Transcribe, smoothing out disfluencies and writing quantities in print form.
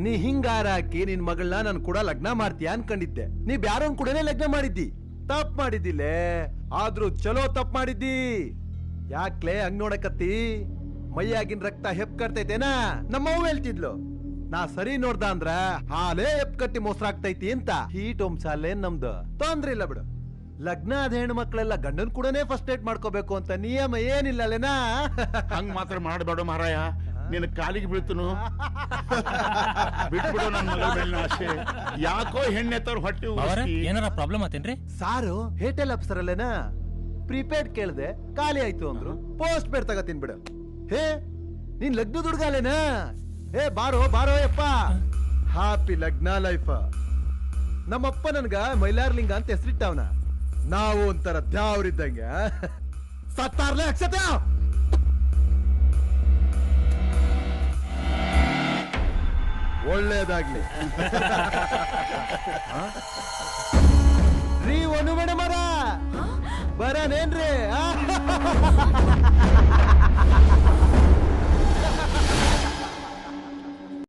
ನೀ ಹಿಂಗಾರ ಹಾಕಿ ನಿನ್ ಮಗಳನ್ನ ನನ್ ಕೂಡ ಲಗ್ನ ಮಾಡ್ತೀಯ ಅನ್ಕೊಂಡಿದ್ದೆ. ನೀ ಬ್ಯಾರೋನ್ ಕೂಡನೇ ಲಗ್ನ ಮಾಡಿದ್ದಿ. ತಪ್ಪು ಮಾಡಿದ್ದಿಲ್ಲೇ, ಆದ್ರೂ ಚಲೋ ತಪ್ಪು ಮಾಡಿದ್ದಿ. ಯಾಕ್ಲೆ ಹಂಗ್ ನೋಡಕತ್ತಿ? ಮೈಯಾಗಿನ ರಕ್ತ ಹೆಪ್ಕರ್ತೈತೇನಾ? ನಮ್ಮವ್ವ ಹೇಳ್ತಿದ್ಲು, ನಾ ಸರಿ ನೋಡ್ದ ಅಂದ್ರ ಹಾಲೇ ಹೆಪ್ಕಟ್ಟಿ ಮೊಸರಾಗ್ತೈತಿ ಅಂತ. ಹೀಟ್ ವಂಶಾಲೇ ನಮ್ದು, ತೊಂದ್ರೆ ಇಲ್ಲ ಬಿಡು. ಲಗ್ನ ಆದ ಹೆಣ್ಣು ಮಕ್ಕಳೆಲ್ಲ ಗಂಡನ್ ಕೂಡನೇ ಫಸ್ಟ್ ಏಟ್ ಮಾಡ್ಕೋಬೇಕು ಅಂತ ನಿಯಮ ಏನಿಲ್ಲ ಅಲ್ಲೇನಾ? ಹಂಗ್ ಮಾತ್ರ ಮಾಡಬೇಡ ಮಾರಾಯ, ನಿನ್ನ ಕಾಲಿಗೆ ಬೀಳ್ತನು. ಬಿಟ್ಬಿಡು ನನ್ನ ಮಗಳ ಮೇಲಿನ ಆಸೆ. ಯಾಕೋ ಹೆಣ್ಣೆತ್ತವ್ರ ಹೊಟ್ಟೆ ಏನಾರ ಪ್ರಾಬ್ಲಮ್ ಆತೇನ್ರಿ? ಸಾರು ಹೇಟೆಲ್ ಅಪ್ಸರ್ ಅಲ್ಲೇನಾ? ಪ್ರಿಪೇಡ್ ಕೇಳ್ದೆ ಖಾಲಿ ಆಯ್ತು ಅಂದ್ರು. ಪೋಸ್ಟ್ ಪೇಡ್ ತಗತೀನಿ ಬಿಡು. ಹೇ ನೀನ್ ಲಗ್ನ ದುಡ್ಗಾಲೇನಾ? ಹೇ ಬಾರೋ ಬಾರೋ ಯಪ್ಪ, ಹ್ಯಾಪಿ ಲಗ್ನ ಲೈಫ್. ನಮ್ಮಪ್ಪ ನನ್ಗ ಮೈಲಾರ್ಲಿಂಗ ಅಂತ ಹೆಸರಿಟ್ಟವನ. ನಾವು ಒಂಥರ ದ್ಯಾವ್ರಿದ್ದಂಗೆ. ಸತ್ತಾರ್ಲೆ ಅಕ್ಷತೆ. ಒಳ್ಳೇದಾಗ್ಲಿ ರೀ. ಒಂದು ಮೇಡಮ್ ಅವರ ಬರನೇನ್ರಿ?